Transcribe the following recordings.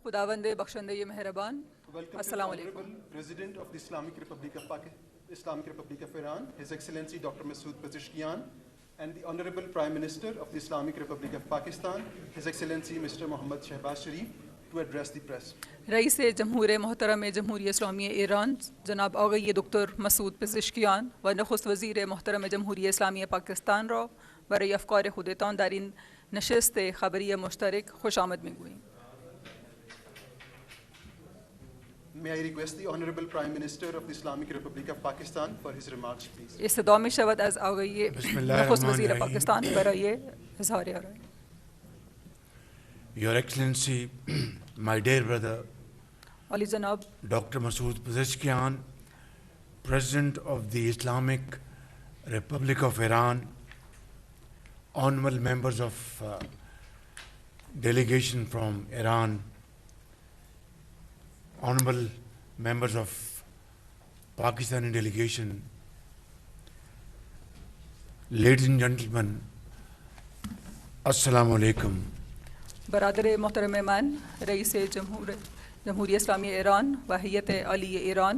खुदावंद बख्शंदे मेहरबान अस्सलाम वालेकुम। President of the Islamic Republic of Iran, His Excellency Dr. Masoud Pezeshkian, and the Honorable Prime Minister of the Islamic Republic of Pakistan, His Excellency Mr. Mohammad Shehbaz Sharif, to address the press. Rice जमहूर मोहतरम जमहूरियत इस्लामी Iran जनाब आगई doctor Masood Pezeshkian व नखुस्त वज़ीर मोहतरम जमहूरियत इस्लामी पाकिस्तान रा बरए अफ़कार खुदेतान दारिन नशस्त खबरिया मुश्तरक खुश आमद में गुई। May I request the Honorable Prime Minister of the Islamic Republic of Pakistan for his remarks, please. इस्तदामी शवद अज़ आगई नखुस्त वज़ीर पाकिस्तान बरए इज़हार राय। Your Excellency, my dear brother, Ali जनाब Dr. Masoud Pezeshkian, President of the Islamic Republic of Iran, honorable members of delegation from Iran, honorable members of Pakistani delegation, ladies and gentlemen, Assalamu alaikum. Baradar मोहतरम मेहमान rice जमहूरियत इस्लामी Iran व हैयत आली Iran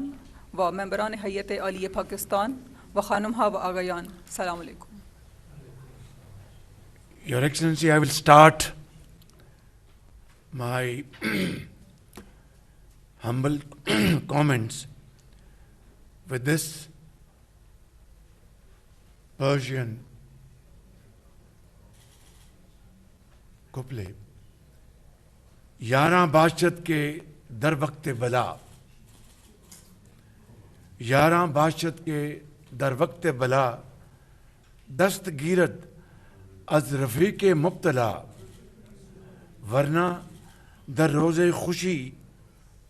व मेंबरान हैयत आली पाकिस्तान व खानुमहा व आगायान सलाम अलैकुम। Your Excellency, I will start my humble comments with this Persian couplet. यारां बादशत के दर वक्त बला, यारां बादशत के दर वक्त बला, दस्तगीरत अज रफ़ीक़ मुब्तला, वरना दर रोज़े खुशी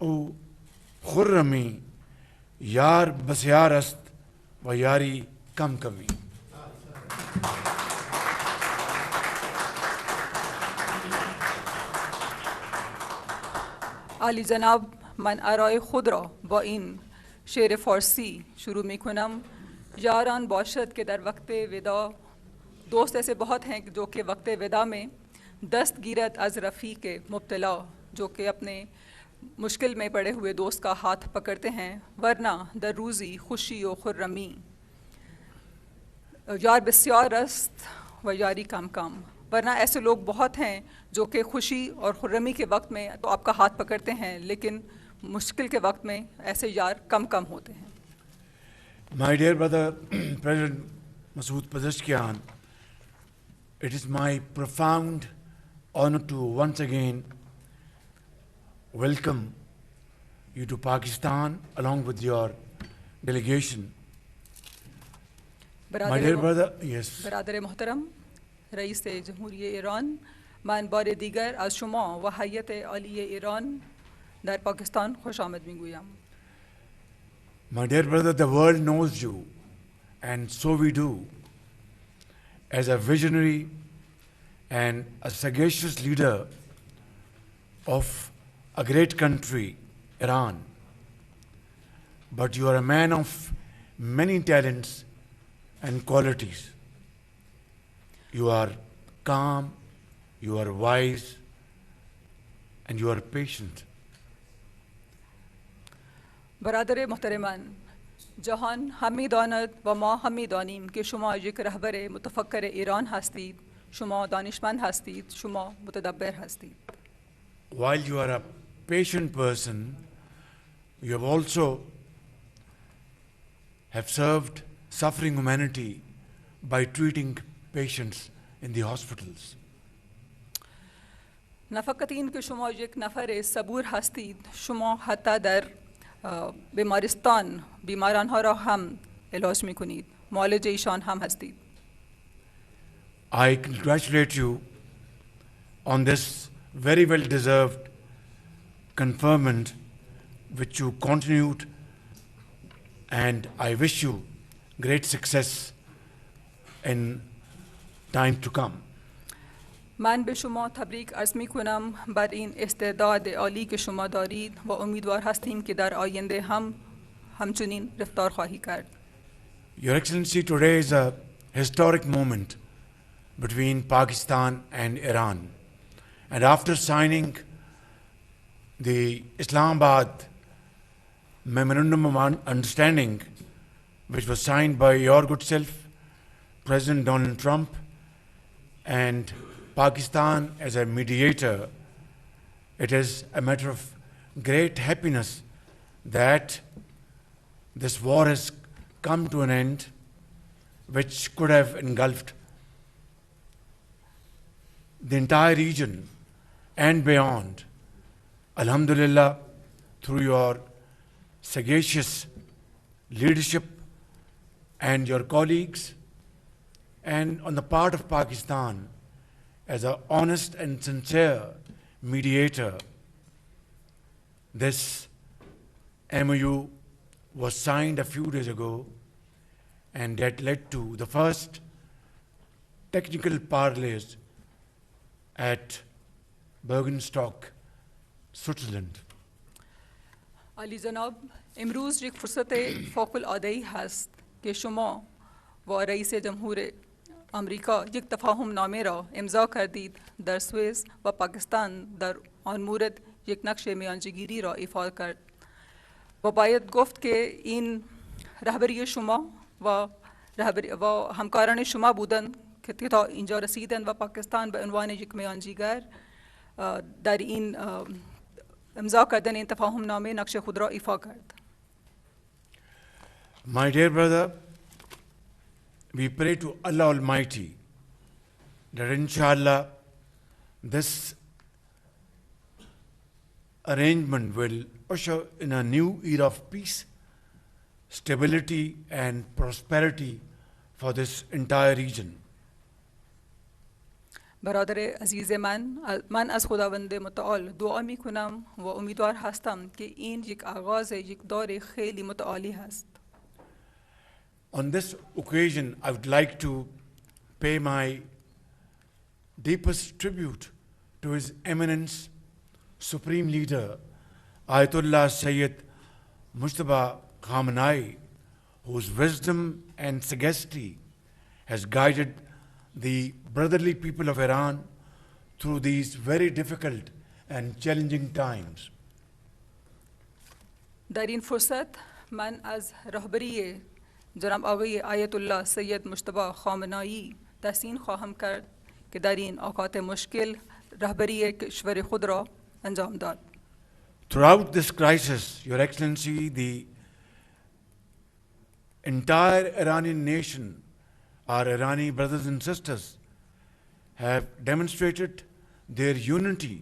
ओ खुर्रमी, यार बसयार अस्त व यारी कम कमी। आली जनाब मन आराय खुद रा बा इन शेर फ़ारसी शुरू में खुनम। यारान बाशत के दर वक्त विदा, दोस्त ऐसे बहुत हैं जो कि वक्त विदा में दस्तगीरत अज़ रफ़ी के मुब्तला, जो कि अपने मुश्किल में पड़े हुए दोस्त का हाथ पकड़ते हैं, वरना दर रोज़ी खुशी व खुर्रमी, यार बस्यार अस्त व यारी कम कम। वरना ऐसे लोग बहुत हैं जो कि खुशी और खुर्रमी के वक्त में तो आपका हाथ पकड़ते हैं, लेकिन मुश्किल के वक्त में ऐसे यार कम कम होते हैं। My dear brother, President Masoud Pezeshkian, it is my profound honor to once again welcome you to Pakistan along with your delegation. My dear brother, yes. Baradar मोहतरम रईस जमहूरियत ईरान, मान बार दीगर आज शुमा व हैयत आली ईरान दर पाकिस्तान खुश आमद में गुयाम। My dear brother, the world knows you, and so we do, as a visionary and a sagacious leader of a great country, Iran. But you are a man of many talents and qualities. You are calm, you are wise, and you are patient. Baradar मोहतरमान, जहान हमी दानत व माँ हमी दानीम के शुमा एक रहबर मुतफक्कर Iran हस्तीद, शुमा दानिशमंद हस्तीद, शुमा मुतदब्बर हस्तीद। While you are a patient person, you have also have served suffering humanity by treating patients in the hospitals. नफ़क़तीन के शुमा एक नफ़र सबूर हस्तीद, शुमा हत्ता दर बीमारिस्तान बीमारान हो रहा हम इलाज में कुनीद, मौलज ईशान हम हस्तीद। I congratulate you on this very well deserved conferment which you continued, and I wish you great success in time to come. من به شما تبریک عرض می کنم بر این استعداد عالی که شما دارید و امیدوار هستیم که در آینده هم همچنین رفتار خواهی کرد. Your Excellency, today is a historic moment between Pakistan and Iran. And after signing the Islamabad Memorandum of Understanding, which was signed by your good self, President Donald Trump, and Pakistan as a mediator, it is a matter of great happiness that this war has come to an end, which could have engulfed the entire region and beyond. Alhamdulillah, through your sagacious leadership and your colleagues, and on the part of Pakistan as an honest and sincere mediator, this MOU was signed a few days ago, and that led to the first technical parleys at Bergenstock, Switzerland. علی جناب، امروز یک فرصت فوق العاده‌ای هست که شما و رئیس جمهور آمریکا یک تفاهم نامه را امضا کردید در سوئیس و پاکستان در آن مورد یک نقش میانجیگیری را ایفا کرد و باید گفت که این رهبری شما و همکاران شما بودند که تا اینجا رسیدند و پاکستان به عنوان یک میانجیگر در این امضا کردن این تفاهم نامه نقش خود را ایفا کرد. My dear brother, we pray to Allah Almighty that inshallah this arrangement will usher in a new era of peace, stability and prosperity for this entire region. برادر عزیز من از خداوند متعال دعا می کنم و امیدوار هستم که این یک آغاز یک دور خیلی متعالی هست. On this occasion, I would like to pay my deepest tribute to His Eminence, Supreme Leader, Ayatollah Sayyid Mujtaba Khamenei, whose wisdom and sagacity has guided the brotherly people of Iran through these very difficult and challenging times. در این فرصت من از رهبری جناب آقای آیت الله سید مجتبی خامنه‌ای تحسین خواهم کرد که در این اوقات مشکل رهبری کشور خود را انجام داد. Throughout this crisis, Your Excellency, the entire Iranian nation, our Irani brothers and sisters, have demonstrated their unity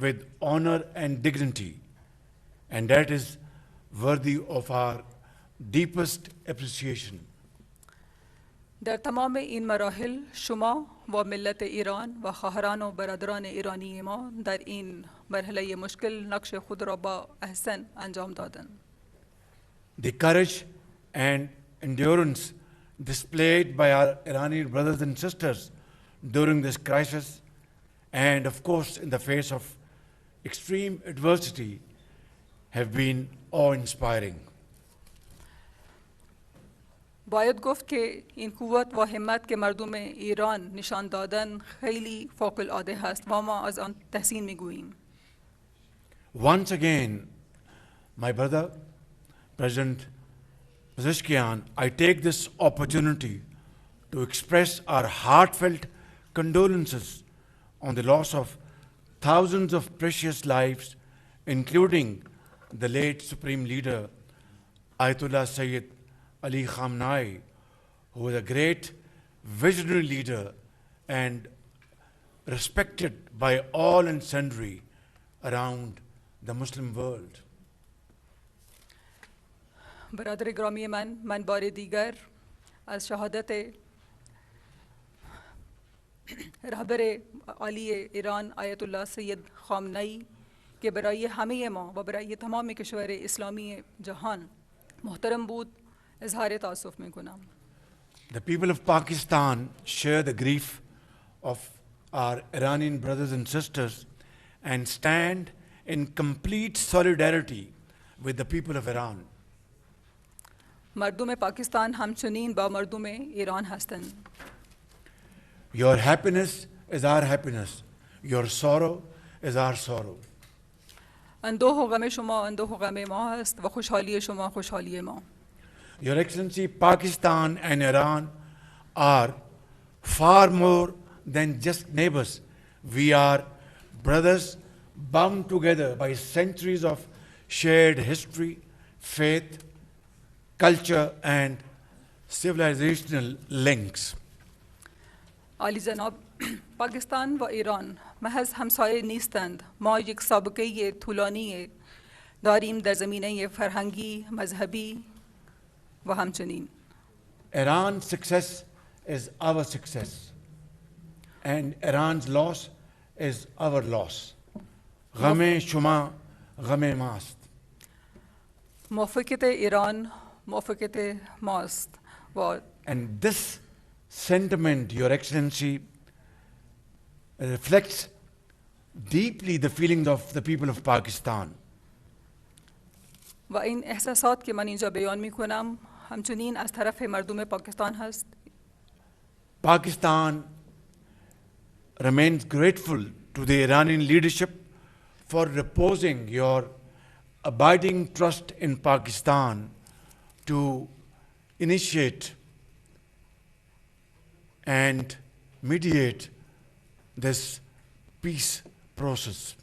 with honor and dignity, and that is worthy of our deepest appreciation. در تمام این مراحل شما و ملت ایران و خواهران و برادران ایرانی ما در این مرحله مشکل نقش خود را با احسن انجام دادند. The courage and endurance displayed by our Iranian brothers and sisters during this crisis, and of course in the face of extreme adversity, have been awe-inspiring. باید گفت که این قوت و همت که مردم ایران نشان دادن خیلی فوق العاده هست و ما از آن تحسین میگوییم. Once again, my brother, President Pezeshkian, I take this opportunity to express our heartfelt condolences on the loss of thousands of precious lives, including the late Supreme Leader, Ayatollah Sayyid Ali Khamenei, who was a great visionary leader and respected by all and sundry around the Muslim world. برادر گرامی من بار دیگر از شهادت رهبر عالی ایران آیت الله سید خامنه‌ای که برای همه ما و برای تمام کشور اسلامی جهان محترم بود اظهار تأسف میکنم. The people of Pakistan share the grief of our Iranian brothers and sisters and stand in complete solidarity with the people of Iran. مردم پاکستان همچنین با مردم ایران هستند. Your happiness is our happiness. Your sorrow is our sorrow. اندوه و غم شما اندوه و غم ما است و خوشحالی شما خوشحالی ما. Your Excellency, Pakistan and Iran are far more than just neighbors. We are brothers bound together by centuries of shared history, faith, culture, and civilizational links. عالی جناب، پاکستان و ایران محض همسایه نیستند. ما یک سابقه طولانی داریم در زمینه فرهنگی، مذهبی و همچنین. Iran's success is our success, and Iran's loss is our loss. غم شما غم ماست. موافقت ایران موافقت ماست و And this sentiment, Your Excellency, reflects deeply the feelings of the people of Pakistan. و این احساسات که من اینجا بیان می کنم همچنین از طرف مردم پاکستان هست. Pakistan remains grateful to the Iranian leadership for reposing your abiding trust in Pakistan to initiate and mediate this peace process.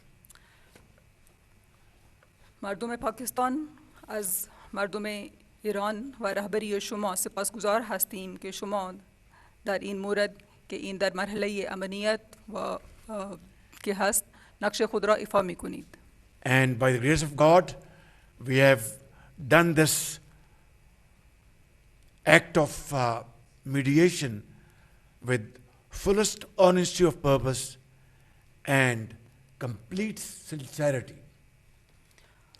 مردم پاکستان از مردم ایران و رهبری شما سپاسگزار هستیم که شما در این مورد که این در مرحله امنیت و که هست نقش خود را ایفا می کنید. And by the grace of God, we have done this act of mediation with fullest honesty of purpose and complete sincerity.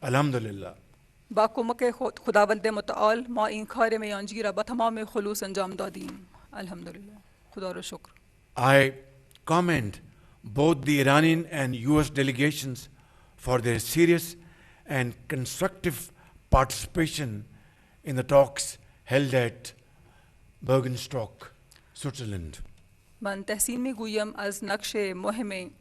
Alhamdulillah. با کمک خداوند متعال ما این کار میانجی را با تمام خلوص انجام دادیم. الحمدلله. خدا را شکر. I commend both the Iranian and US delegations for their serious and constructive participation in the talks held at Bergenstock, Switzerland. من تحسین میگویم از نقش مهم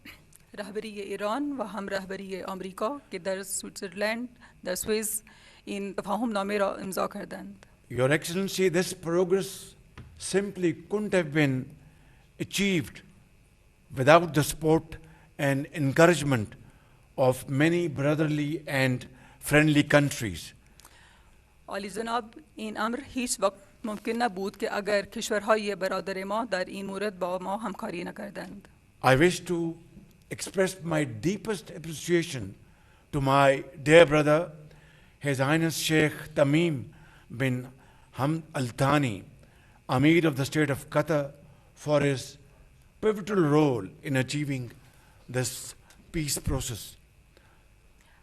رهبری ایران و هم رهبری آمریکا که در سوئیسرلند در سوئیس این تفاهم نامه را امضا کردند. Your Excellency, this progress simply couldn't have been achieved without the support and encouragement of many brotherly and friendly countries. عالی جناب، این امر هیچ وقت ممکن نبود که اگر کشورهای برادر ما در این مورد با ما همکاری نکردند. I wish to express my deepest appreciation to my dear brother, His Highness Sheikh Tamim bin Hamd Al Thani, Amir of the State of Qatar, for his pivotal role in achieving this peace process.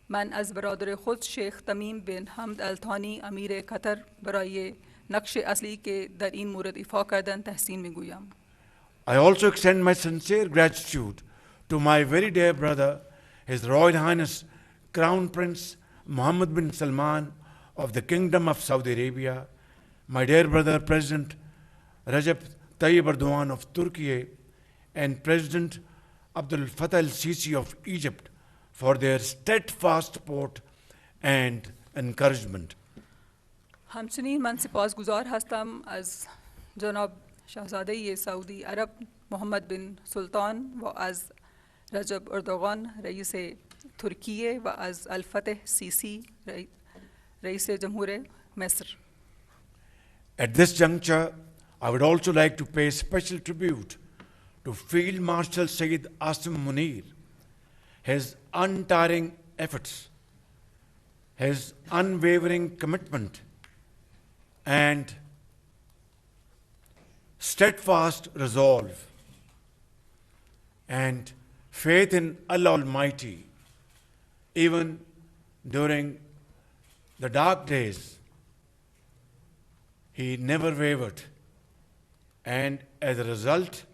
من از برادر خود شیخ تمیم بن حمد الثانی امیر قطر برای نقش اصلی که در این مورد ایفا کردن تحسین میگویم. I also extend my sincere gratitude to my very dear brother, His Royal Highness Crown Prince Mohammed bin Salman of the Kingdom of Saudi Arabia, my dear brother President Recep Tayyip Erdogan of Turkey, and President Abdul Fattah al-Sisi of Egypt for their steadfast support and encouragement. همچنین من سپاسگزار هستم از جناب شاهزاده سعودی عرب محمد بن سلطان و از رجب اردوغان رئیس ترکیه و از الفتح سیسی رئیس جمهور مصر. At this juncture, I would also like to pay special tribute to Field Marshal Sayyid Asim Munir, his untiring efforts, his unwavering commitment, and steadfast resolve and faith in Allah Almighty, even during the dark days. He never wavered, and as a result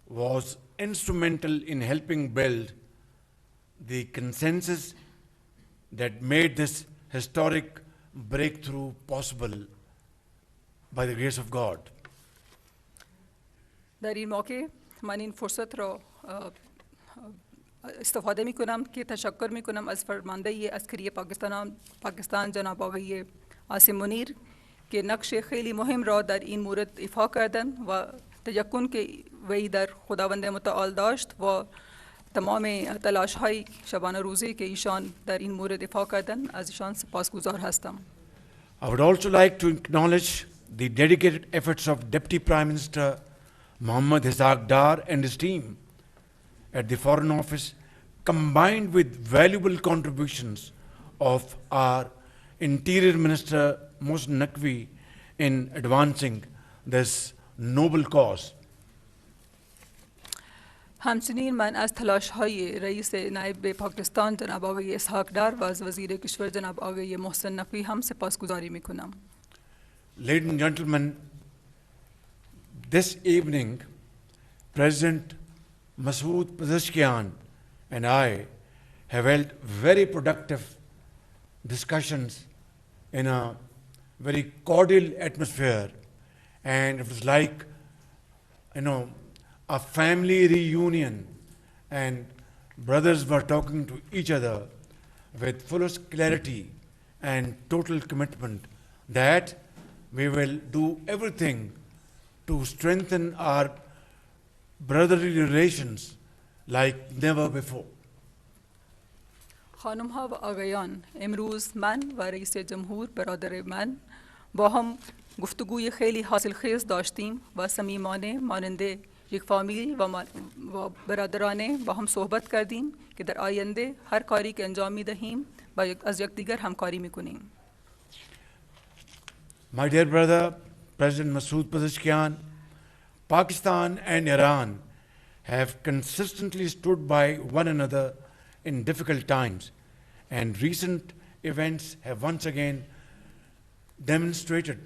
was instrumental in helping build the consensus that made this historic breakthrough possible by the grace of God. در این موقع من این فرصت را استفاده می کنم که تشکر می کنم از فرمانده عسکری پاکستان جناب آقای عاصم منیر که نقش خیلی مهم را در این مورد ایفا کردند و تیقن که وی در خداوند متعال داشت و تمام تلاش های شبانه روزی که ایشان در این مورد ایفا کردند از ایشان سپاسگزار هستم. I would also like to acknowledge the dedicated efforts of Deputy Prime Minister Mohammad Ishaq Dar and his team at the Foreign Office, combined with valuable contributions of our Interior Minister Mohsen Naqvi in advancing this noble cause. همچنین من از تلاش های رئیس نایب پاکستان جناب آقای اسحاق دار و از وزیر کشور جناب آقای محسن نقوی هم سپاسگزاری می کنم. Ladies and gentlemen, this evening, President Masoud Pezeshkian and I have held very productive discussions in a very cordial atmosphere, and it was like, a family reunion, and brothers were talking to each other with fullest clarity and total commitment that we will do everything to strengthen our brotherly relations like never before. خانم ها و آقایان، امروز من و رئیس جمهور برادر من با هم گفتگوی خیلی حاصلخیز داشتیم و صمیمانه ماننده یک فامیل و برادرانه با هم صحبت کردیم که در آینده هر کاری که انجام می دهیم با از یکدیگر همکاری می کنیم. My dear brother, President Masoud Pezeshkian, Pakistan and Iran have consistently stood by one another in difficult times, and recent events have once again demonstrated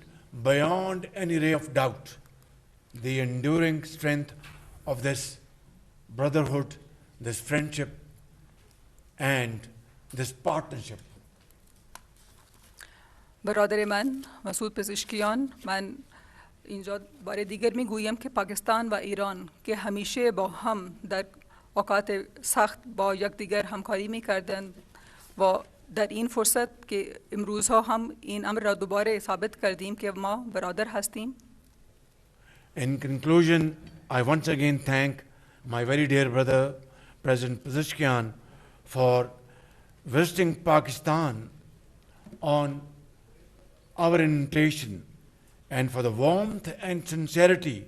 beyond any ray of doubt the enduring strength of this brotherhood, this friendship, and this partnership. برادر من مسعود پزشکیان، من اینجا بار دیگر میگویم که پاکستان و ایران که همیشه با هم در اوقات سخت با یکدیگر همکاری میکردند و در این فرصت که امروزها هم این امر را دوباره ثابت کردیم که ما برادر هستیم. In conclusion, I once again thank my very dear brother, President Pezeshkian, for visiting Pakistan on our invitation and for the warmth and sincerity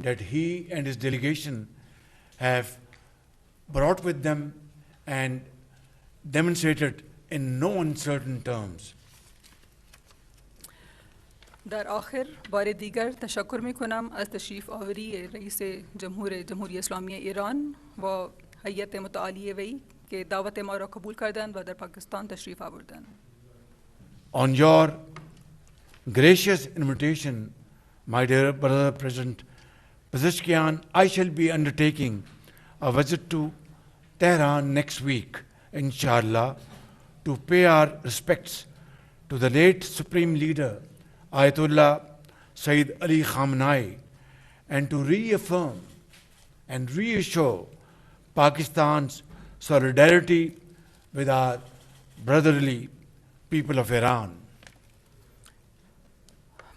that he and his delegation have brought with them and demonstrated in no uncertain terms. در آخر بار دیگر تشکر می کنم از تشریف آوری رئیس جمهوری اسلامی ایران و هیئت متعالی وی که دعوت ما را قبول کردند و در پاکستان تشریف آوردند. On your gracious invitation, my dear brother President Pezeshkian, I shall be undertaking a visit to Tehran next week, inshallah, to pay our respects to the late Supreme Leader, Ayatollah Sayyid Ali Khamenei, and to reaffirm and reassure Pakistan's solidarity with our brotherly people of Iran.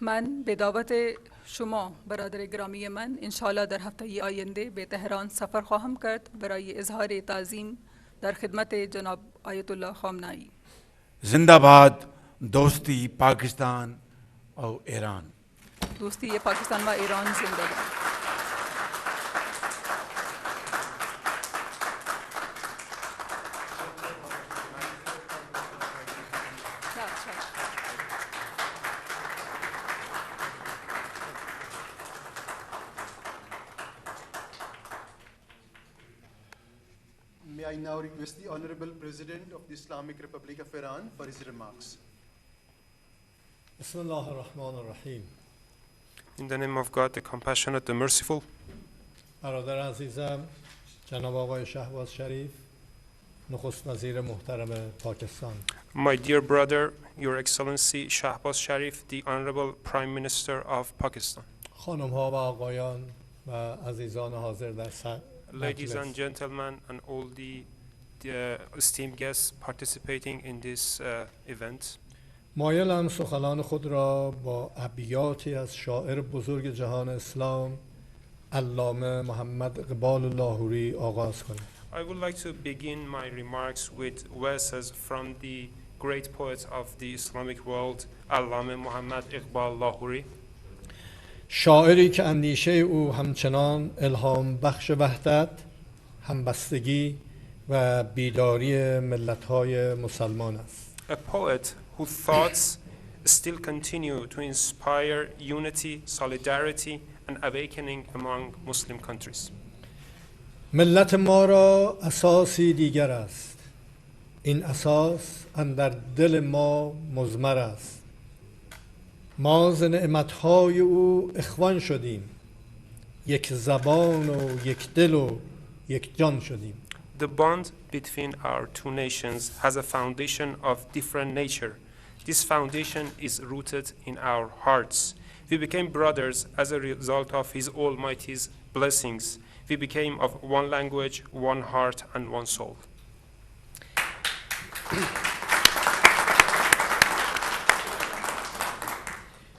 من به دعوت شما برادر گرامی من انشاءالله در هفته آینده به تهران سفر خواهم کرد برای اظهار تعظیم در خدمت جناب آیت الله خامنه‌ای. زنده‌باد دوستی پاکستان و ایران. دوستی پاکستان و ایران زنده باد. May I now request the Honorable President of the Islamic Republic of Iran for his remarks. Bismillah ar-Rahman ar-Rahim. In the name of God, the Compassionate, the Merciful. برادر عزیزم جناب آقای شهباز شریف نخست وزیر محترم پاکستان. My dear brother, Your Excellency Shehbaz Sharif, the Honorable Prime Minister of Pakistan. خانم ها و آقایان و عزیزان حاضر در ladies and مجلس. gentlemen, and all the esteemed guests participating in this event. مایلم سخنان خود را با ابیاتی از شاعر بزرگ جهان اسلام علامه محمد اقبال لاهوری آغاز کنم. I would like to begin my remarks with verses from the great poet of the Islamic world, Allame Muhammad Iqbal Lahori. شاعری که اندیشه او همچنان الهام بخش وحدت، همبستگی و بیداری ملت‌های مسلمان است. A poet whose thoughts still continue to inspire unity, solidarity, and awakening among Muslim countries. ملت ما را اساسی دیگر است. این اساس اندر دل ما مضمر است. ما ز نعمت‌های او اخوان شدیم. یک زبان و یک دل و یک جان شدیم. The bond between our two nations has a foundation of different nature. This foundation is rooted in our hearts. We became brothers as a result of His Almighty's blessings. We became of one language, one heart, and one soul.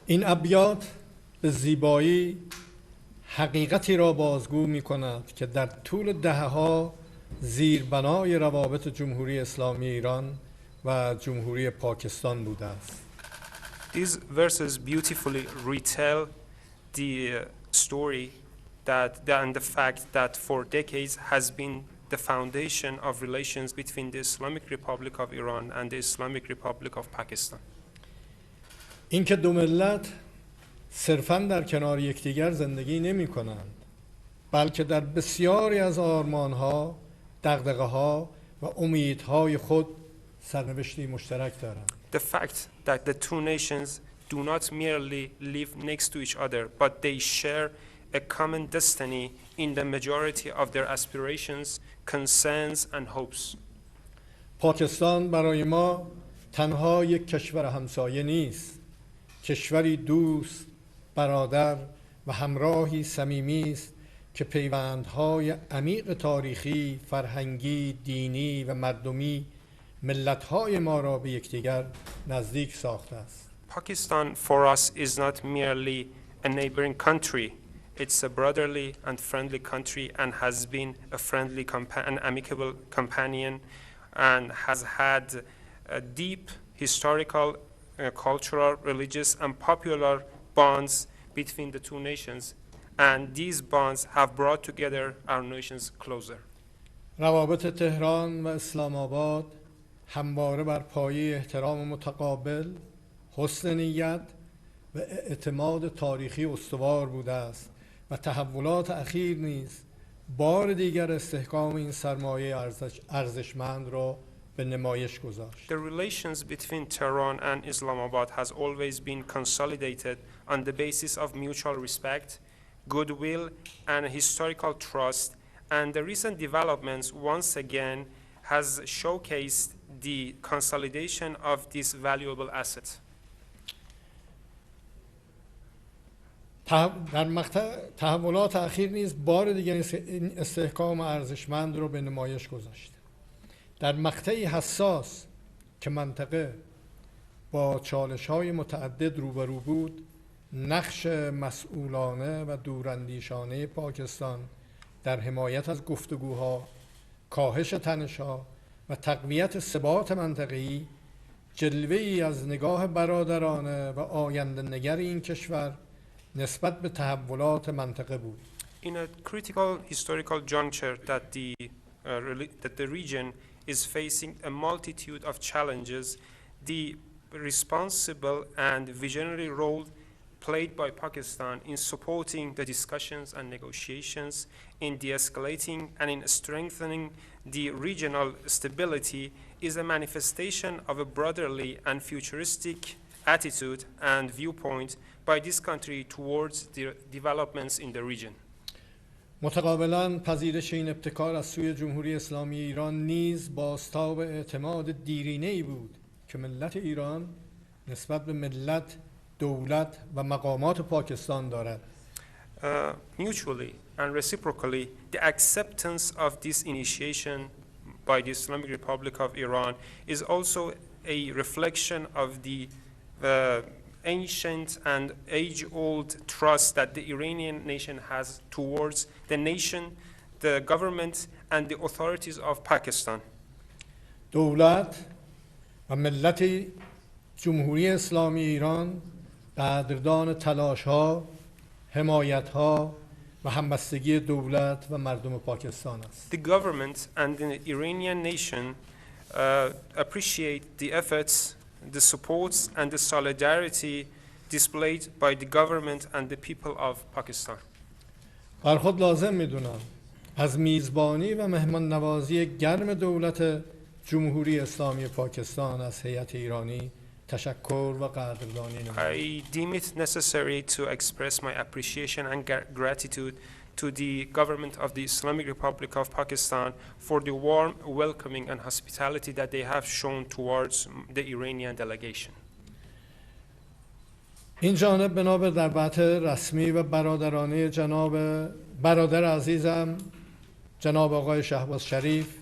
این ابیات به زیبایی حقیقتی را بازگو می کند که در طول دهه‌ها زیربنای روابط جمهوری اسلامی ایران و جمهوری پاکستان بوده است. These verses beautifully retell the story and the fact that for decades has been the foundation of relations between the Islamic Republic of Iran and the Islamic Republic of Pakistan. اینکه دو ملت صرفاً در کنار یکدیگر زندگی نمی کنند، بلکه در بسیاری از آرمان‌ها، دغدغه‌ها و امیدهای خود سرنوشتی مشترک دارند. The fact that the two nations do not merely live next to each other, but they share a common destiny in the majority of their aspirations, concerns, and hopes. پاکستان برای ما تنها یک کشور همسایه نیست. کشوری دوست، برادر و همراهی صمیمی است که پیوندهای عمیق تاریخی، فرهنگی، دینی و مردمی ملت‌های ما را به یکدیگر نزدیک ساخته است. Pakistan for us is not merely a neighboring country. It's a brotherly and friendly country and has been a friendly and amicable companion and has had a deep historical, cultural, religious and popular bonds between the two nations, and these bonds have brought together our nations closer. روابط تهران و اسلام آباد همواره بر پایه احترام متقابل، حسن نیت و اعتماد تاریخی استوار بوده است و تحولات اخیر نیز بار دیگر استحکام این سرمایه ارزشمند را به نمایش گذاشت. The relations between Tehran and Islamabad has always been consolidated on the basis of mutual respect, goodwill, and historical trust, and the recent developments once again has showcased the consolidation of this valuable asset. در مقطع تحولات اخیر نیز بار دیگر این استحکام ارزشمند را به نمایش گذاشت. در مقطعی حساس که منطقه با چالش‌های متعدد روبرو بود، نقش مسئولانه و دوراندیشانه پاکستان در حمایت از گفتگوها، کاهش تنش‌ها و تقویت ثبات منطقه‌ای جلوه‌ای از نگاه برادرانه و آینده‌نگر این کشور نسبت به تحولات منطقه بود. In a critical historical juncture that the region is facing a multitude of challenges, the responsible and visionary role played by Pakistan in supporting the discussions and negotiations, in de-escalating and in strengthening the regional stability is a manifestation of a brotherly and futuristic attitude and viewpoint by this country towards the developments in the region. متقابلاً پذیرش این ابتکار از سوی جمهوری اسلامی ایران نیز بازتاب اعتماد دیرینه‌ای بود که ملت ایران نسبت به ملت، دولت و مقامات پاکستان دارد. Mutually and reciprocally, the acceptance of this initiation by the Islamic Republic of Iran is also a reflection of the ancient and age-old trust that the Iranian nation has towards the nation, the government, and the authorities of Pakistan. دولت و ملت جمهوری اسلامی ایران قدردان تلاش‌ها، حمایت‌ها و همبستگی دولت و مردم پاکستان است. The government and the Iranian nation appreciate the efforts, the supports, and the solidarity displayed by the government and the people of Pakistan. بر خود لازم می‌دونم از میزبانی و مهمان نوازی گرم دولت جمهوری اسلامی پاکستان از هیئت ایرانی تشکر و قدردانی نمایم. I deem it necessary to express my appreciation and gratitude to the government of the Islamic Republic of Pakistan for the warm welcoming and hospitality that they have shown towards the Iranian delegation. این جانب بنابر دعوت رسمی و برادرانه برادر عزیزم جناب آقای شهباز شریف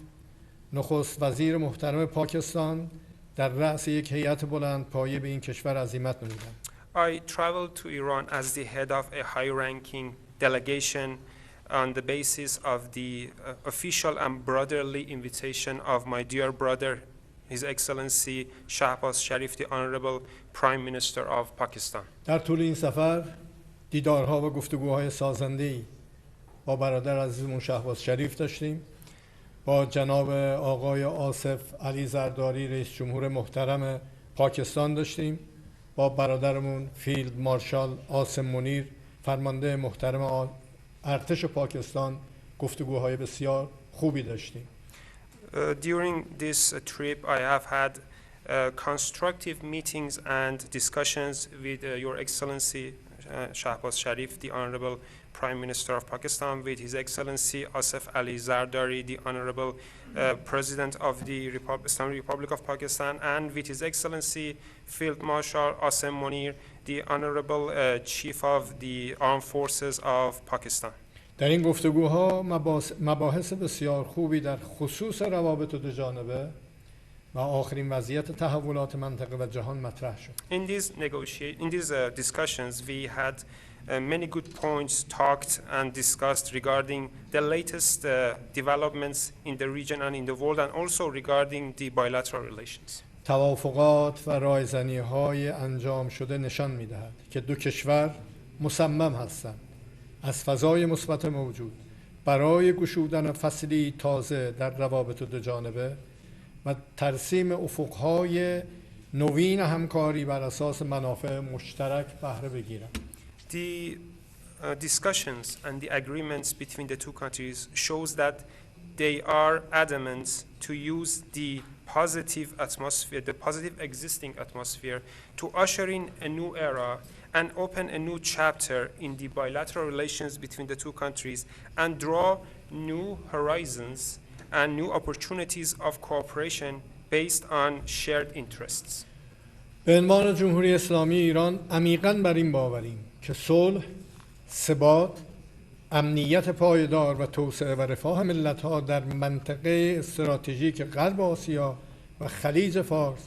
نخست وزیر محترم پاکستان در رأس یک هیئت بلند پایه به این کشور عزیمت نمودم. I traveled to Iran as the head of a high-ranking delegation on the basis of the official and brotherly invitation of my dear brother, His Excellency Shehbaz Sharif, the Honorable Prime Minister of Pakistan. در طول این سفر دیدارها و گفتگوهای سازنده‌ای با برادر عزیزمون شهباز شریف داشتیم، با جناب آقای آصف علی زرداری رئیس جمهور محترم پاکستان داشتیم، با برادرمون فیلد مارشال عاصم منیر فرمانده محترم ارتش پاکستان گفتگوهای بسیار خوبی داشتیم. During this trip, I have had constructive meetings and discussions with Your Excellency Shehbaz Sharif, the Honorable Prime Minister of Pakistan, with His Excellency Asif Ali Zardari, the Honorable President of the Islamic Republic of Pakistan, and with His Excellency Field Marshal Asem Munir, the Honorable Chief of the Armed Forces of Pakistan. در این گفتگوها مباحث بسیار خوبی در خصوص روابط دو جانبه و آخرین وضعیت تحولات منطقه و جهان مطرح شد. In these discussions, we had many good points talked and discussed regarding the latest developments in the region and in the world, and also regarding the bilateral relations. توافقات و رایزنی‌های انجام شده نشان می‌دهد که دو کشور مصمم هستند از فضای مثبت موجود برای گشودن فصلی تازه در روابط دو جانبه و ترسیم افق‌های نوین همکاری بر اساس منافع مشترک بهره بگیرند. The discussions and the agreements between the two countries shows that they are adamant to use the positive atmosphere, the positive existing atmosphere, to usher in a new era and open a new chapter in the bilateral relations between the two countries and draw new horizons and new opportunities of cooperation based on shared interests. به عنوان جمهوری اسلامی ایران عمیقاً بر این باوریم که صلح، ثبات، امنیت پایدار و توسعه و رفاه ملت‌ها در منطقه استراتژیک غرب آسیا و خلیج فارس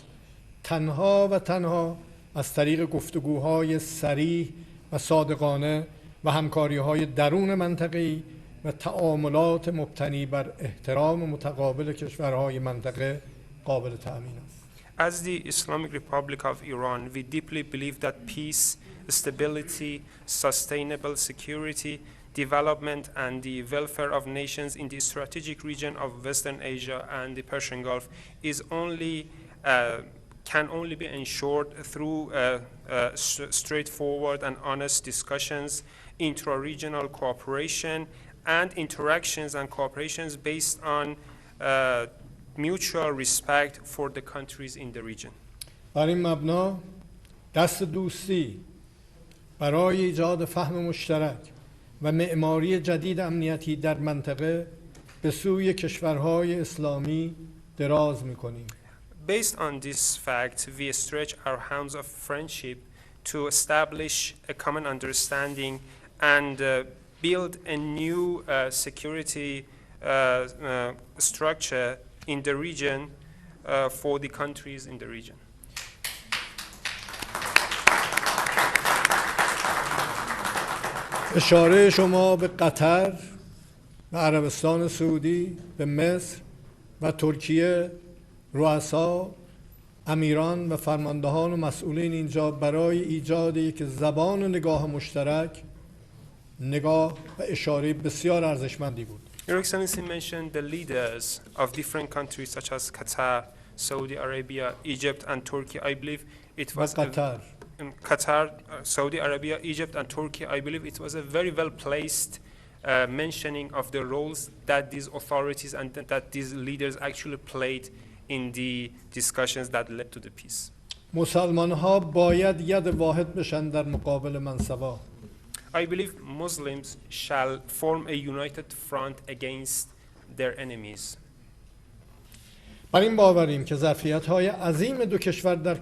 تنها از طریق گفتگوهای صریح و صادقانه و همکاری‌های درون منطقه‌ای و تعاملات مبتنی بر احترام متقابل کشورهای منطقه قابل تأمین است. As the Islamic Republic of Iran, we deeply believe that peace, stability, sustainable security, development, and the welfare of nations in the strategic region of Western Asia and the Persian Gulf can only be ensured through straightforward and honest discussions, intra-regional cooperation, and interactions and cooperations based on mutual respect for the countries in the region. بر این مبنا دست دوستی برای ایجاد فهم مشترک و معماری جدید امنیتی در منطقه به سوی کشورهای اسلامی دراز می‌کنیم. Based on this fact, we stretch our hands of friendship to establish a common understanding and build a new security structure in the region for the countries in the region. اشاره شما به قطر، به عربستان سعودی، به مصر و ترکیه، رؤسا، امیران و فرماندهان و مسئولین اینجا برای ایجاد یک زبان و نگاه مشترک، نگاه و اشاره بسیار ارزشمندی بود. Your Excellency mentioned the leaders of different countries such as Qatar, Saudi Arabia, Egypt, and Turkey. I believe it was Qatar, Saudi Arabia, Egypt, and Turkey. I believe it was a very well-placed mentioning of the roles that these authorities and that these leaders actually played in the discussions that led to the peace. مسلمان‌ها باید ید واحد بشن در مقابل منصبا. I believe Muslims shall form a united front against their enemies. بر این باوریم که ظرفیت‌های عظیم دو کشور در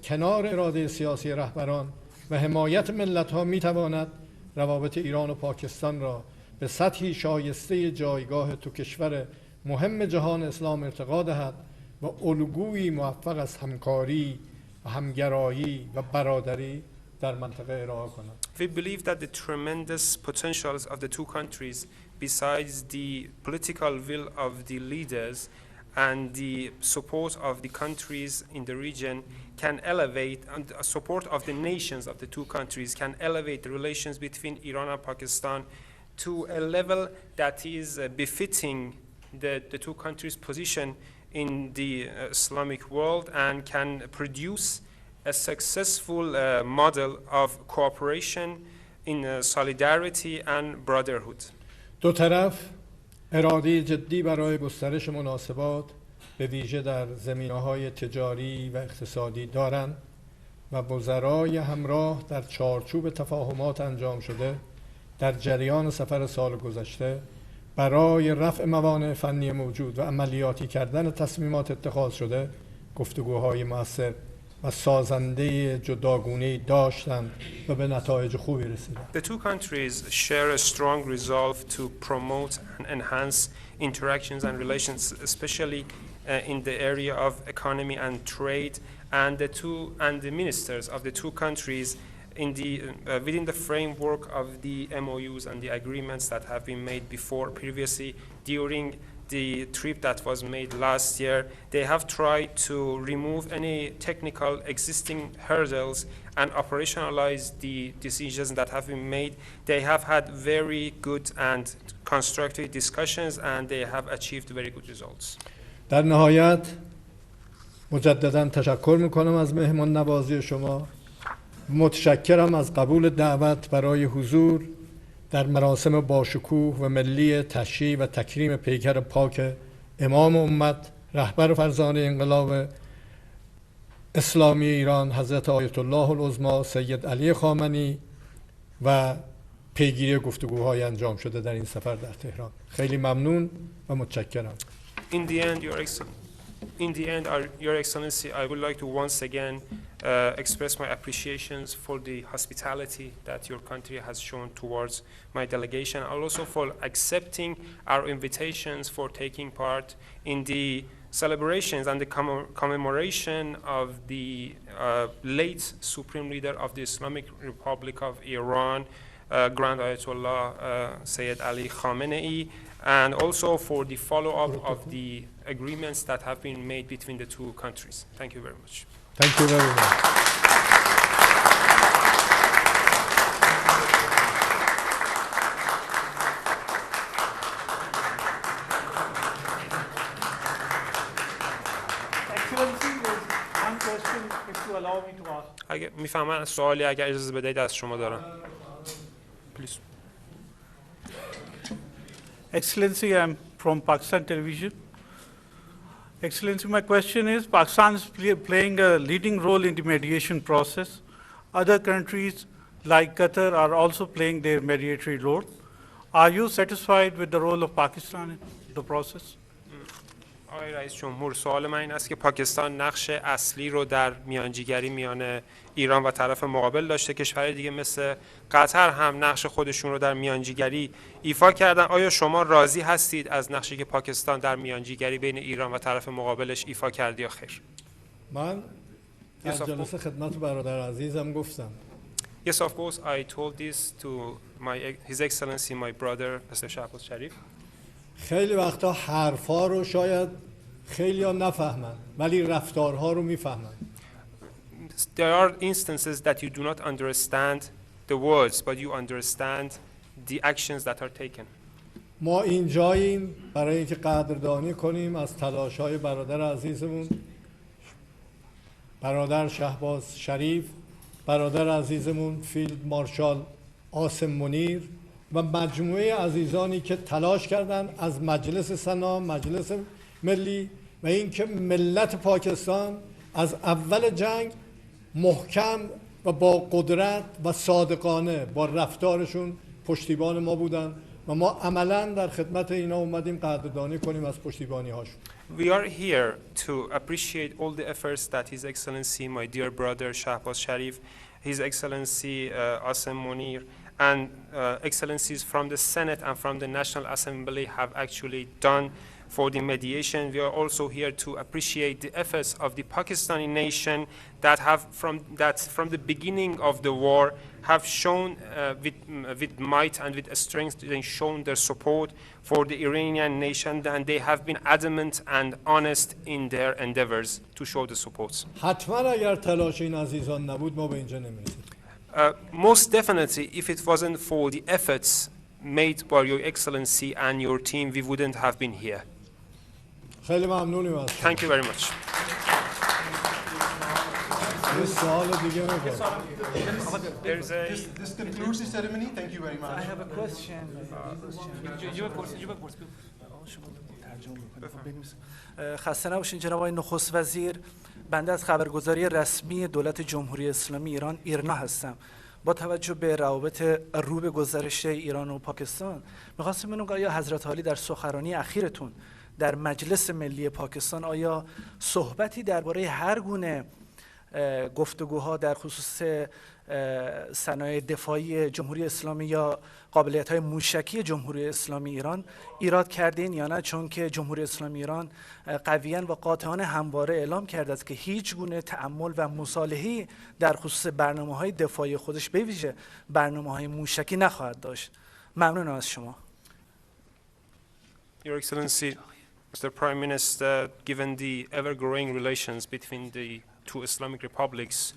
کنار اراده سیاسی رهبران و حمایت ملت‌ها می‌تواند روابط ایران و پاکستان را به سطحی شایسته جایگاه دو کشور مهم جهان اسلام ارتقا دهد و الگویی موفق از همکاری و همگرایی و برادری در منطقه ارائه کند. We believe that the tremendous potentials of the two countries, besides the political will of the leaders and the support of the countries in the region, can elevate, and the support of the nations of the two countries can elevate the relations between Iran and Pakistan to a level that is befitting the two countries' position in the Islamic world and can produce a successful model of cooperation in solidarity and brotherhood. دو طرف اراده جدی برای گسترش مناسبات به ویژه در زمینه‌های تجاری و اقتصادی دارند و وزرای همراه در چارچوب تفاهمات انجام شده در جریان سفر سال گذشته برای رفع موانع فنی موجود و عملیاتی کردن تصمیمات اتخاذ شده گفتگوهای مؤثر و سازنده جداگونه‌ای داشتند و به نتایج خوبی رسیدند. The two countries share a strong resolve to promote and enhance interactions and relations, especially in the area of economy and trade, and the ministers of the two countries in the within the framework of the MOUs and the agreements that have been made previously during the trip that was made last year. They have tried to remove any technical existing hurdles and operationalize the decisions that have been made. They have had very good and constructive discussions and they have achieved very good results. در نهایت مجددا تشکر میکنم از مهمان نوازی شما. متشکرم از قبول دعوت برای حضور در مراسم باشکوه و ملی تشییع و تکریم پیکر پاک امام امت رهبر فرزانه انقلاب اسلامی ایران حضرت آیت الله العظما سید علی خامنه‌ای و پیگیری گفتگوهای انجام شده در این سفر در تهران. خیلی ممنون و متشکرم. In the end, Your Excellency, I would like to once again express my appreciations for the hospitality that your country has shown towards my delegation, and also for accepting our invitations for taking part in the celebrations and the commemoration of the late Supreme Leader of the Islamic Republic of Iran, Grand Ayatollah Sayyid Ali Khamenei, and also for the follow-up of the agreements that have been made between the two countries. Thank you very much. Thank you very much. Excellency, there's one question, if you allow me to ask. اگه میفهمن سوالی اگر اجازه بدهید از شما دارم. Please. Excellency, I'm from Pakistan Television. Excellency, my question is, Pakistan is playing a leading role in the mediation process. Other countries like Qatar are also playing their mediatory role. Are you satisfied with the role of Pakistan in the process? آقای رئیس جمهور، سوال من این است که پاکستان نقش اصلی رو در میانجیگری میان ایران و طرف مقابل داشته. کشورهای دیگه مثل قطر هم نقش خودشون رو در میانجیگری ایفا کردن. آیا شما راضی هستید از نقشی که پاکستان در میانجیگری بین ایران و طرف مقابلش ایفا کرد یا خیر؟ من در جلسه خدمت برادر عزیزم گفتم. Yes, of course. I told this to His Excellency, my brother, Mr. Shehbaz Sharif. خیلی وقتا حرفا رو شاید خیلی ها نفهمن ولی رفتارها رو میفهمن. There are instances that you do not understand the words, but you understand the actions that are taken. ما اینجاییم برای اینکه قدردانی کنیم از تلاش‌های برادر عزیزمون، برادر شهباز شریف، برادر عزیزمون فیلد مارشال عاصم منیر و مجموعه عزیزانی که تلاش کردند از مجلس سنا، مجلس ملی و اینکه ملت پاکستان از اول جنگ محکم و با قدرت و صادقانه با رفتارشون پشتیبان ما بودن و ما عملاً در خدمت اینا اومدیم قدردانی کنیم از پشتیبانی هاشون. We are here to appreciate all the efforts that His Excellency, my dear brother Shehbaz Sharif, His Excellency Asim Munir, and excellencies from the Senate and from the National Assembly have actually done for the mediation. We are also here to appreciate the efforts of the Pakistani nation that from the beginning of the war have shown with might and with strength, they shown their support for the Iranian nation, and they have been adamant and honest in their endeavors to show the support. حتما اگر تلاش این عزیزان نبود ما به اینجا نمی‌رسیدیم. Most definitely, if it wasn't for the efforts made by Your Excellency and your team, we wouldn't have been here. خیلی ممنونیم از Thank you very much. یه سوال دیگه می‌کنم. There's a This concludes the ceremony. Thank you very much. I have a question. خسته نباشین جناب آقای نخست وزیر. بنده از خبرگزاری رسمی دولت جمهوری اسلامی ایران ایرنا هستم. با توجه به روابط رو به گذشته ایران و پاکستان می‌خواستم ببینم آیا حضرت عالی در سخنرانی اخیرتون در مجلس ملی پاکستان آیا صحبتی درباره هر گونه گفتگوها در خصوص صنایع دفاعی جمهوری اسلامی یا قابلیت‌های موشکی جمهوری اسلامی ایران ایراد کردین یا نه؟ چون که جمهوری اسلامی ایران قویاً و قاطعانه همواره اعلام کرده است که هیچ گونه تأمل و مصالحه‌ای در خصوص برنامه‌های دفاعی خودش به ویژه برنامه‌های موشکی نخواهد داشت. ممنونم از شما. Your Excellency, Mr. Prime Minister, given the ever-growing relations between the two Islamic republics,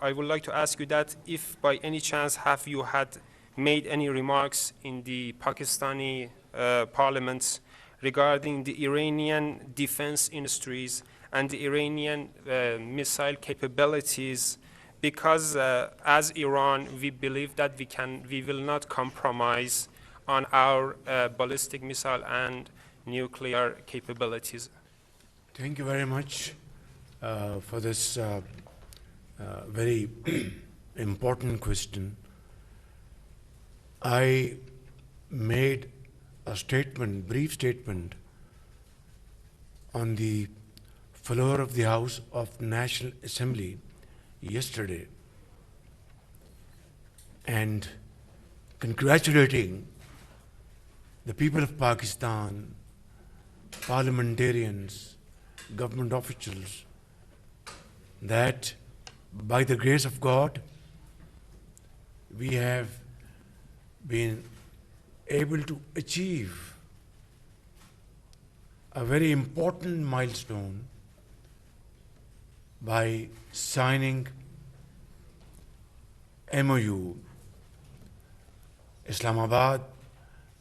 I would like to ask you that if by any chance have you had made any remarks in the Pakistani parliament regarding the Iranian defense industries and the Iranian missile capabilities, because as Iran, we believe that we will not compromise on our ballistic missile and nuclear capabilities. Thank you very much for this very important question. I made a statement, brief statement, on the floor of the House of National Assembly yesterday, and congratulating the people of Pakistan, parliamentarians, government officials, that by the grace of God, we have been able to achieve a very important milestone by signing MOU, Islamabad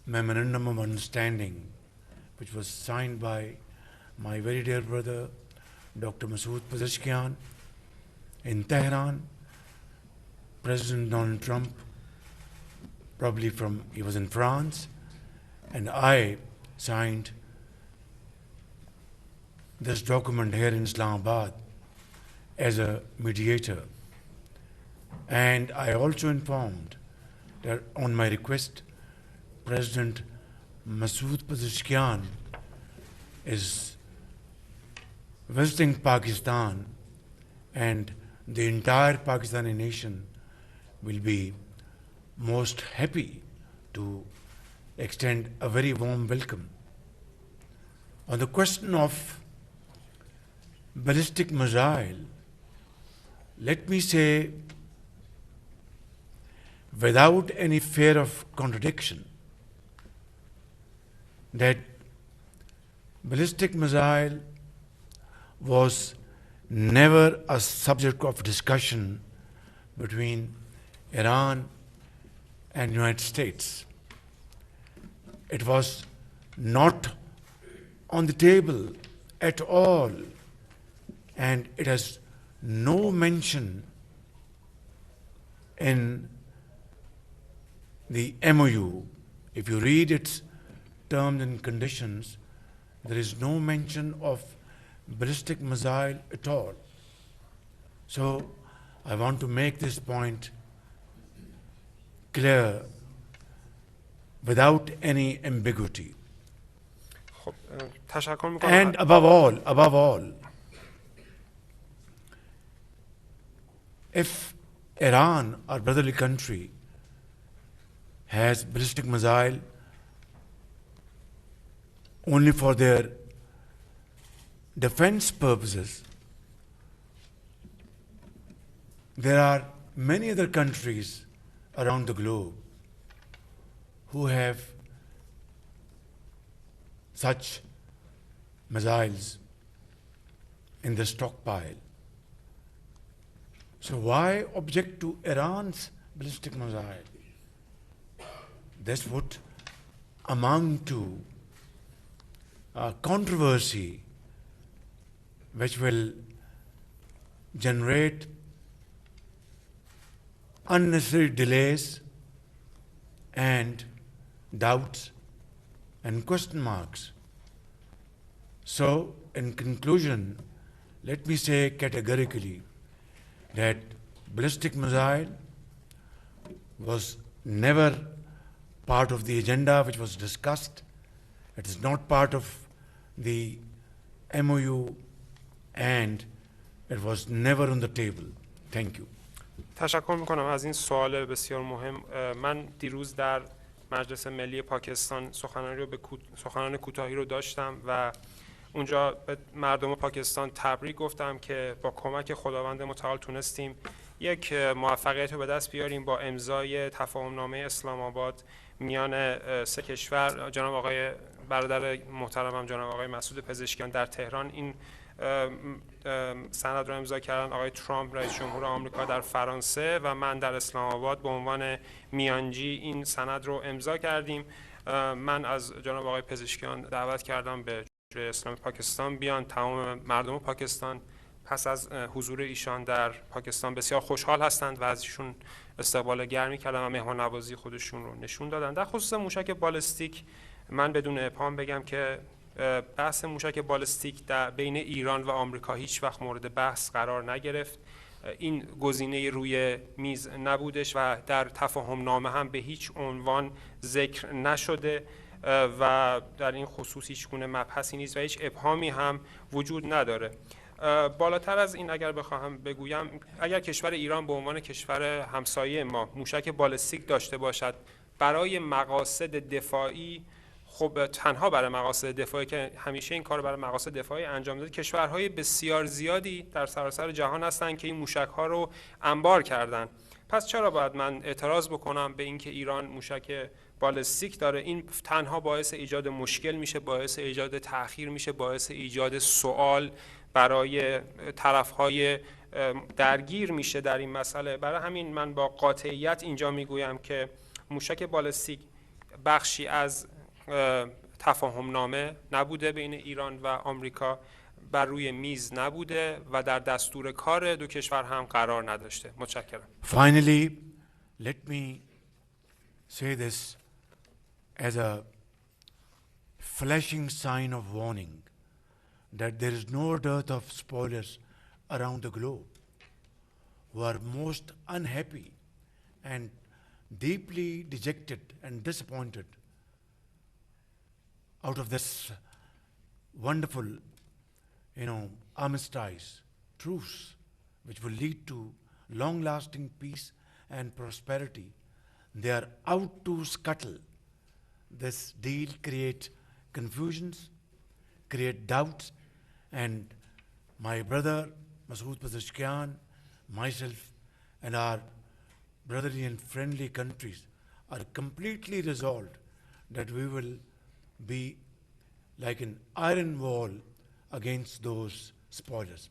Memorandum of Understanding, which was signed by my very dear brother, Dr. Masoud Pezeshkian, in Tehran. President Donald Trump, probably he was in France, and I signed this document here in Islamabad as a mediator. And I also informed that on my request, President Masoud Pezeshkian is visiting Pakistan, and the entire Pakistani nation will be most happy to extend a very warm welcome. On the question of ballistic missile, let me say, without any fear of contradiction, that ballistic missile was never a subject of discussion between Iran and United States. It was not on the table at all, and it has no mention in the MOU. If you read its terms and conditions, there is no mention of ballistic missile at all. So I want to make this point clear without any ambiguity. خب تشکر میکنم. And above all, if Iran, our brotherly country, has ballistic missile only for their defense purposes, there are many other countries around the globe who have such missiles in the stockpile. So why object to Iran's ballistic missile? This would amount to a controversy which will generate unnecessary delays and doubts and question marks. So, in conclusion, let me say categorically that ballistic missile was never part of the agenda which was discussed. It is not part of the MOU, and it was never on the table. Thank you. تشکر میکنم از این سوال بسیار مهم. من دیروز در مجلس ملی پاکستان سخنان کوتاهی رو داشتم و اونجا به مردم پاکستان تبریک گفتم که با کمک خداوند متعال تونستیم یک موفقیت رو به دست بیاریم با امضای تفاهمنامه اسلام آباد میان سه کشور. جناب آقای برادر محترمم جناب آقای مسعود پزشکیان در تهران این سند رو امضا کردن، آقای ترامپ رئیس جمهور آمریکا در فرانسه و من در اسلام آباد به عنوان میانجی این سند رو امضا کردیم. من از جناب آقای پزشکیان دعوت کردم به جمهوری اسلامی پاکستان بیان. تمام مردم پاکستان پس از حضور ایشان در پاکستان بسیار خوشحال هستند و از ایشون استقبال گرمی کردن و مهمان نوازی خودشون رو نشون دادن. در خصوص موشک بالستیک من بدون ابهام بگم که بحث موشک بالستیک در بین ایران و آمریکا هیچ وقت مورد بحث قرار نگرفت. این گزینه روی میز نبودش و در تفاهم نامه هم به هیچ عنوان ذکر نشده و در این خصوص هیچ گونه مبحثی نیست و هیچ ابهامی هم وجود نداره. بالاتر از این اگر بخواهم بگویم، اگر کشور ایران به عنوان کشور همسایه ما موشک بالستیک داشته باشد برای مقاصد دفاعی، خب تنها برای مقاصد دفاعی که همیشه این کار برای مقاصد دفاعی انجام داده، کشورهای بسیار زیادی در سراسر جهان هستند که این موشک‌ها رو انبار کردن. پس چرا باید من اعتراض بکنم به اینکه ایران موشک بالستیک داره؟ این تنها باعث ایجاد مشکل میشه، باعث ایجاد تأخیر میشه، باعث ایجاد سوال برای طرف‌های درگیر میشه در این مسئله. برای همین من با قاطعیت اینجا میگویم که موشک بالستیک بخشی از تفاهم نامه نبوده بین ایران و آمریکا، بر روی میز نبوده و در دستور کار دو کشور هم قرار نداشته. متشکرم. Finally, let me say this as a flashing sign of warning that there is no dearth of spoilers around the globe who are most unhappy and deeply dejected and disappointed out of this wonderful, armistice, truce, which will lead to long-lasting peace and prosperity. They are out to scuttle. This deal creates confusions, create doubts, and my brother Masoud Pezeshkian, myself, and our brotherly and friendly countries are completely resolved that we will be like an iron wall against those spoilers.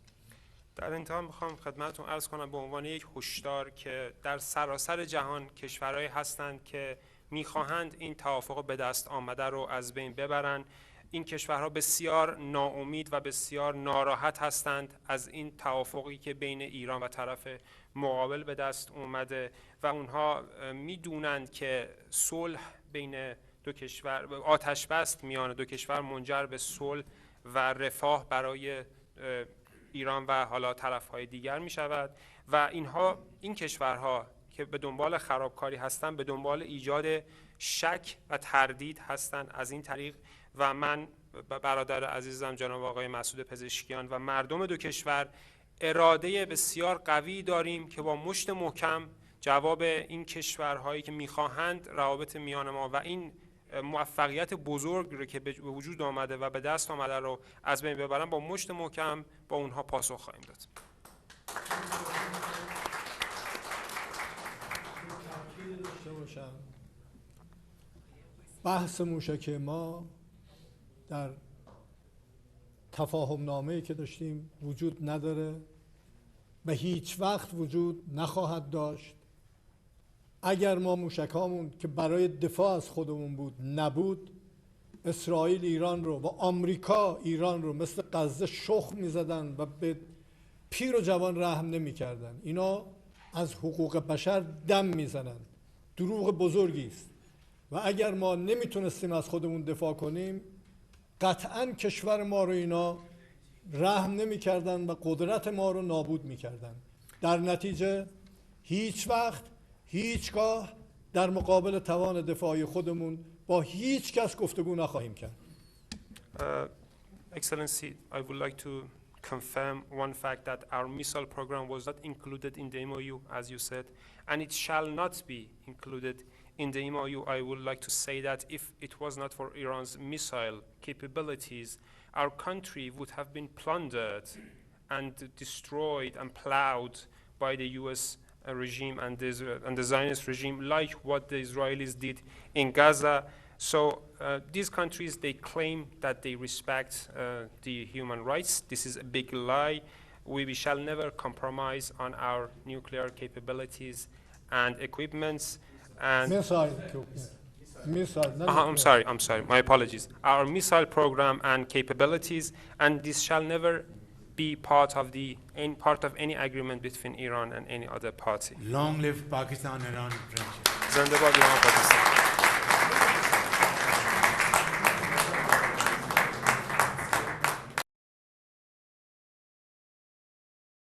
در انتها میخوام خدمتتون عرض کنم به عنوان یک هشدار که در سراسر جهان کشورهایی هستند که میخواهند این توافق به دست آمده رو از بین ببرن. این کشورها بسیار ناامید و بسیار ناراحت هستند از این توافقی که بین ایران و طرف مقابل به دست اومده و اونها میدونند که صلح بین دو کشور، آتش بست میان دو کشور منجر به صلح و رفاه برای ایران و حالا طرف‌های دیگر می شود و این کشورها که به دنبال خرابکاری هستند به دنبال ایجاد شک و تردید هستند از این طریق و من برادر عزیزم جناب آقای مسعود پزشکیان و مردم دو کشور اراده بسیار قوی داریم که با مشت محکم جواب این کشورهایی که میخواهند روابط میان ما و این موفقیت بزرگ رو که به وجود آمده و به دست آمده رو از بین ببرن با مشت محکم با اونها پاسخ خواهیم داد. بحث موشک ما در تفاهم نامه‌ای که داشتیم وجود نداره و هیچ وقت وجود نخواهد داشت. اگر ما موشکامون که برای دفاع از خودمون بود نبود، اسرائیل ایران رو و آمریکا ایران رو مثل غزه شخم می‌زدن و به پیر و جوان رحم نمی‌کردن. اینا از حقوق بشر دم می‌زنن. دروغ بزرگی است و اگر ما نمیتونستیم از خودمون دفاع کنیم قطعاً کشور ما رو اینا رحم نمی‌کردن و قدرت ما رو نابود می‌کردن. در نتیجه هیچ وقت هیچگاه در مقابل توان دفاعی خودمون با هیچ کس گفتگو نخواهیم کرد. Excellency, I would like to confirm one fact that our missile program was not included in the MOU, as you said, and it shall not be included in the MOU. I would like to say that if it was not for Iran's missile capabilities, our country would have been plundered and destroyed and plowed by the US regime and the Zionist regime, like what the Israelis did in Gaza. So these countries, they claim that they respect the human rights. This is a big lie. We shall never compromise on our nuclear capabilities and equipments. And I'm sorry, my apologies. Our missile program and capabilities, and this shall never be part of any agreement between Iran and any other party. Long live Pakistan, Iran friendship. زنده باد ایران و پاکستان.